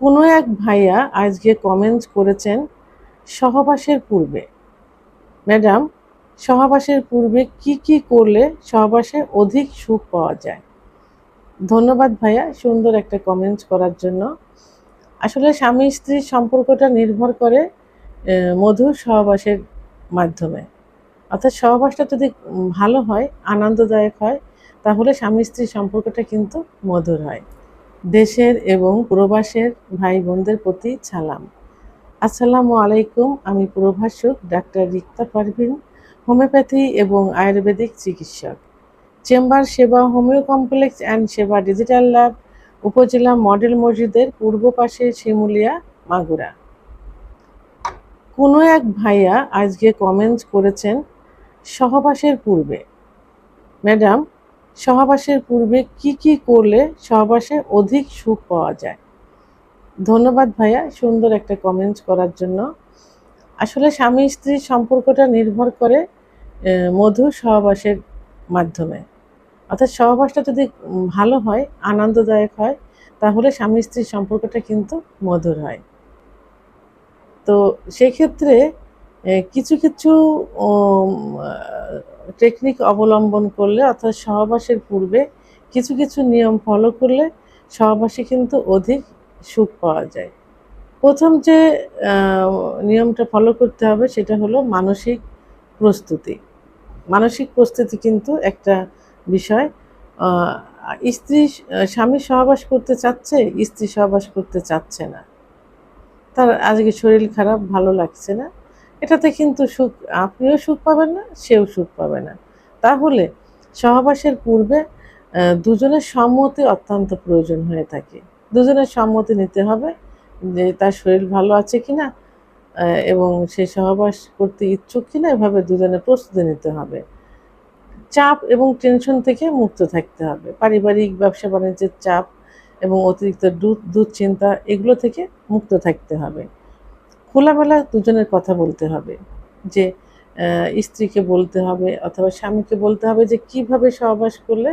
কোনো এক ভাইয়া আজকে কমেন্ট করেছেন সহবাসের পূর্বে। ম্যাডাম, সহবাসের পূর্বে কি কি করলে সহবাসে অধিক সুখ পাওয়া যায়? ধন্যবাদ ভাইয়া সুন্দর একটা কমেন্ট করার জন্য। আসলে স্বামী স্ত্রীর সম্পর্কটা নির্ভর করে মধুর সহবাসের মাধ্যমে। অর্থাৎ সহবাসটা যদি ভালো হয়, আনন্দদায়ক হয়, তাহলে স্বামী স্ত্রীর সম্পর্কটা কিন্তু মধুর হয়। দেশের এবং প্রবাসের ভাই বোনদের প্রতি সালাম। আসসালামু আলাইকুম। আমি প্রভাষক ডাক্তার রিক্তা পারভিন, হোমিওপ্যাথি এবং আয়ুর্বেদিক চিকিৎসক। চেম্বার সেবা হোমিও কমপ্লেক্স অ্যান্ড সেবা ডিজিটাল ল্যাব, উপজেলা মডেল মসজিদের পূর্ব পাশে, শিমুলিয়া, মাগুরা। কোনো এক ভাইয়া আজকে কমেন্ট করেছেন সহবাসের পূর্বে। ম্যাডাম, সহবাসের পূর্বে কি কি করলে সহবাসে অধিক সুখ পাওয়া যায়? ধন্যবাদ ভাইয়া সুন্দর একটা কমেন্ট করার জন্য। আসলে স্বামী স্ত্রীর সম্পর্কটা নির্ভর করে মধুর সহবাসের মাধ্যমে। অর্থাৎ সহবাসটা যদি ভালো হয়, আনন্দদায়ক হয়, তাহলে স্বামী স্ত্রীর সম্পর্কটা কিন্তু মধুর হয়। তো সেক্ষেত্রে কিছু কিছু টেকনিক অবলম্বন করলে, অর্থাৎ সহবাসের পূর্বে কিছু কিছু নিয়ম ফলো করলে সহবাসে কিন্তু অধিক সুখ পাওয়া যায়। প্রথম যে নিয়মটা ফলো করতে হবে সেটা হলো মানসিক প্রস্তুতি। মানসিক প্রস্তুতি কিন্তু একটা বিষয়। স্বামী সহবাস করতে চাচ্ছে, স্ত্রী সহবাস করতে চাচ্ছে না, তার আজকে শরীর খারাপ, ভালো লাগছে না, এটাতে কিন্তু সুখ, আপনিও সুখ পাবেন না, সেও সুখ পাবে না। তাহলে সহবাসের পূর্বে দুজনের সম্মতি অত্যন্ত প্রয়োজন হয়ে থাকে। দুজনের সম্মতি নিতে হবে যে তার শরীর ভালো আছে কিনা এবং সে সহবাস করতে ইচ্ছুক কিনা, এভাবে দুজনের প্রস্তুতি নিতে হবে। চাপ এবং টেনশন থেকে মুক্ত থাকতে হবে। পারিবারিক ব্যবসা বাণিজ্যের চাপ এবং অতিরিক্ত দুশ্চিন্তা, এগুলো থেকে মুক্ত থাকতে হবে। খোলামেলা দুজনের কথা বলতে হবে, যে স্ত্রীকে বলতে হবে অথবা স্বামীকে বলতে হবে যে কিভাবে সহবাস করলে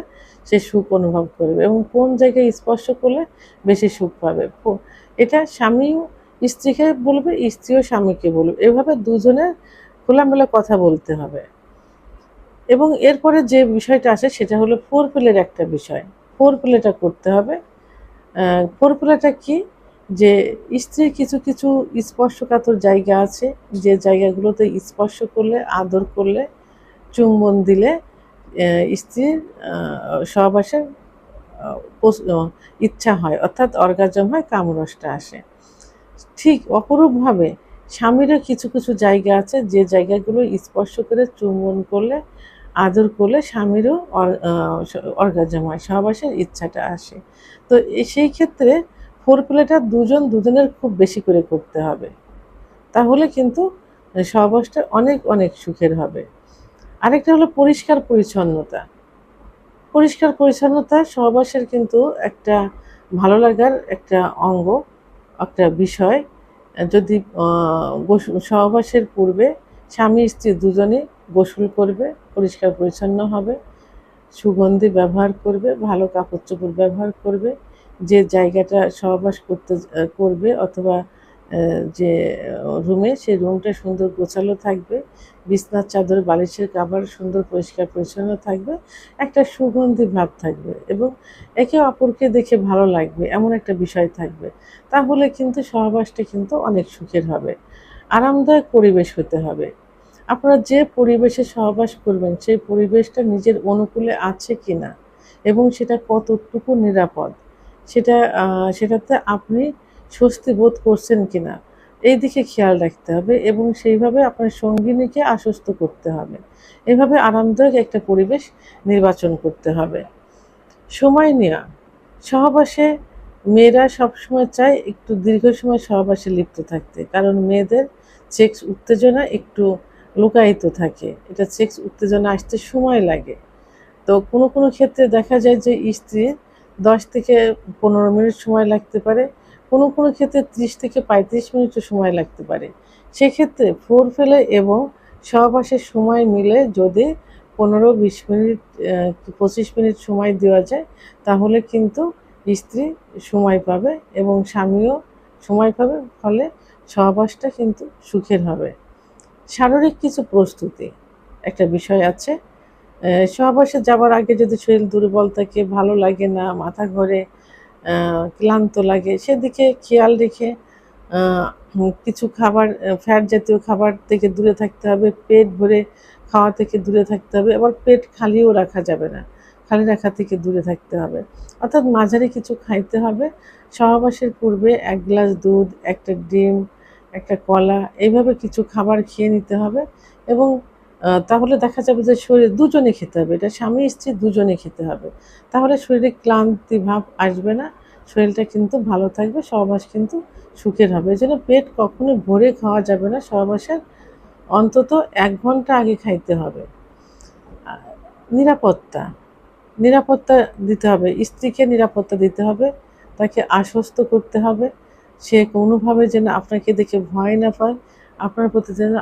সে সুখ অনুভব করবে এবং কোন জায়গায় স্পর্শ করলে বেশি সুখ পাবে। এটা স্বামীও স্ত্রীকে বলবে, স্ত্রীও স্বামীকে বলবে, এভাবে দুজনের খোলামেলা কথা বলতে হবে। এবং এরপরে যে বিষয়টা আসে সেটা হলো ফোর প্লের একটা বিষয়। ফোর প্লেটা করতে হবে। ফোর প্লেটা কি, যে স্ত্রীর কিছু কিছু স্পর্শকাতর জায়গা আছে, যে জায়গাগুলোতে স্পর্শ করলে, আদর করলে, চুম্বন দিলে স্ত্রীর সহবাসের ইচ্ছা হয়, অর্থাৎ অর্গাজম হয়, কামরসটা আসে। ঠিক অপরূপভাবে স্বামীরও কিছু কিছু জায়গা আছে, যে জায়গাগুলো স্পর্শ করে, চুম্বন করলে, আদর করলে স্বামীরও অর্গাজম হয়, সহবাসের ইচ্ছাটা আসে। তো সেই ক্ষেত্রে ফোর প্লেটা দুজনের খুব বেশি করে করতে হবে, তাহলে কিন্তু সহবাসটা অনেক অনেক সুখের হবে। আরেকটা হলো পরিষ্কার পরিচ্ছন্নতা। পরিষ্কার পরিচ্ছন্নতা সহবাসের কিন্তু একটা ভালো লাগার একটা অঙ্গ, একটা বিষয়। যদি সহবাসের পূর্বে স্বামী স্ত্রী দুজনে গোসল করবে, পরিষ্কার পরিচ্ছন্ন হবে, সুগন্ধি ব্যবহার করবে, ভালো কাপড় চোপড় ব্যবহার করবে, যে জায়গাটা সহবাস করবে অথবা যে রুমে, সেই রুমটা সুন্দর গোছালো থাকবে, বিছনার চাদর, বালিশের কাভার সুন্দর পরিষ্কার পরিচ্ছন্ন থাকবে, একটা সুগন্ধি ভাব থাকবে এবং একে অপরকে দেখে ভালো লাগবে এমন একটা বিষয় থাকবে। তাহলে কিন্তু সহবাসটা কিন্তু অনেক সুখের হবে। আরামদায়ক পরিবেশ হতে হবে। আপনারা যে পরিবেশে সহবাস করবেন সেই পরিবেশটা নিজের অনুকূলে আছে কিনা এবং সেটা কতটুকু নিরাপদ, সেটাতে আপনি স্বস্তি বোধ করছেন কিনা, এই দিকে খেয়াল রাখতে হবে এবং সেইভাবে আপনার সঙ্গিনীকে আশ্বস্ত করতে হবে। এভাবে আরামদায়ক একটা পরিবেশ নির্বাচন করতে হবে। সময় নেওয়া। সহবাসে মেয়েরা সবসময় চায় একটু দীর্ঘ সময় সহবাসে লিপ্ত থাকতে, কারণ মেয়েদের সেক্স উত্তেজনা একটু লুকায়িত থাকে, এটা সেক্স উত্তেজনা আসতে সময় লাগে। তো কোনো কোনো ক্ষেত্রে দেখা যায় যে স্ত্রীর 10 থেকে 15 মিনিট সময় লাগতে পারে, কোনো কোনো ক্ষেত্রে 30 থেকে 35 মিনিটও সময় লাগতে পারে। সেক্ষেত্রে ফোর ফেলে এবং সহবাসের সময় মিলে যদি 15-20 মিনিট 25 মিনিট সময় দেওয়া যায়, তাহলে কিন্তু স্ত্রী সময় পাবে এবং স্বামীও সময় পাবে, ফলে সহবাসটা কিন্তু সুখের হবে। শারীরিক কিছু প্রস্তুতি একটা বিষয় আছে। সহবাসে যাবার আগে যদি শরীর দুর্বল থাকে, ভালো লাগে না, মাথা ঘোরে, ক্লান্ত লাগে, সেদিকে খেয়াল রেখে কিছু খাবার, ফ্যাট জাতীয় খাবার থেকে দূরে থাকতে হবে, পেট ভরে খাওয়া থেকে দূরে থাকতে হবে, আবার পেট খালিও রাখা যাবে না, খালি রাখা থেকে দূরে থাকতে হবে, অর্থাৎ মাঝারি কিছু খাইতে হবে। সহবাসের পূর্বে 1 গ্লাস দুধ, একটা ডিম, একটা কলা, এইভাবে কিছু খাবার খেয়ে নিতে হবে। এবং তাহলে দেখা যাবে যে শরীর দুজনে খেতে হবে, এটা স্বামী স্ত্রী দুজনে খেতে হবে। তাহলে শরীরে ক্লান্তি ভাব আসবে না, শরীরটা কিন্তু ভালো থাকবে, সহবাস কিন্তু সুখের হবে। এজন্য পেট কখনো ভরে খাওয়া যাবে না, সহবাসের অন্তত 1 ঘন্টা আগে খাইতে হবে। নিরাপত্তা, নিরাপত্তা দিতে হবে, স্ত্রীকে নিরাপত্তা দিতে হবে, তাকে আশ্বস্ত করতে হবে, সে কোনোভাবে যেন আপনাকে দেখে ভয় না পায়, আপনার প্রতি যেন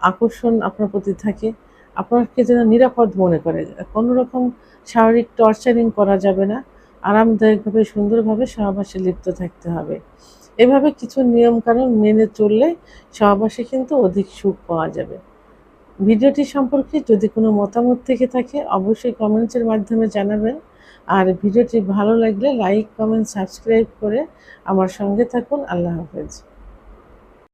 আকর্ষণ আপনার প্রতি থাকে, আপনাকে যেন নিরাপদ মনে করে। কোনো রকম শারীরিক টর্চারিং করা যাবে না, আরামদায়কভাবে সুন্দরভাবে সহবাসে লিপ্ত থাকতে হবে। এভাবে কিছু নিয়মকানুন মেনে চললে সহবাসে কিন্তু অধিক সুখ পাওয়া যাবে। ভিডিওটি সম্পর্কে যদি কোনো মতামত থেকে থাকে অবশ্যই কমেন্টসের মাধ্যমে জানাবেন। আর ভিডিওটি ভালো লাগলে লাইক, কমেন্ট, সাবস্ক্রাইব করে আমার সঙ্গে থাকুন। আল্লাহ হাফেজ।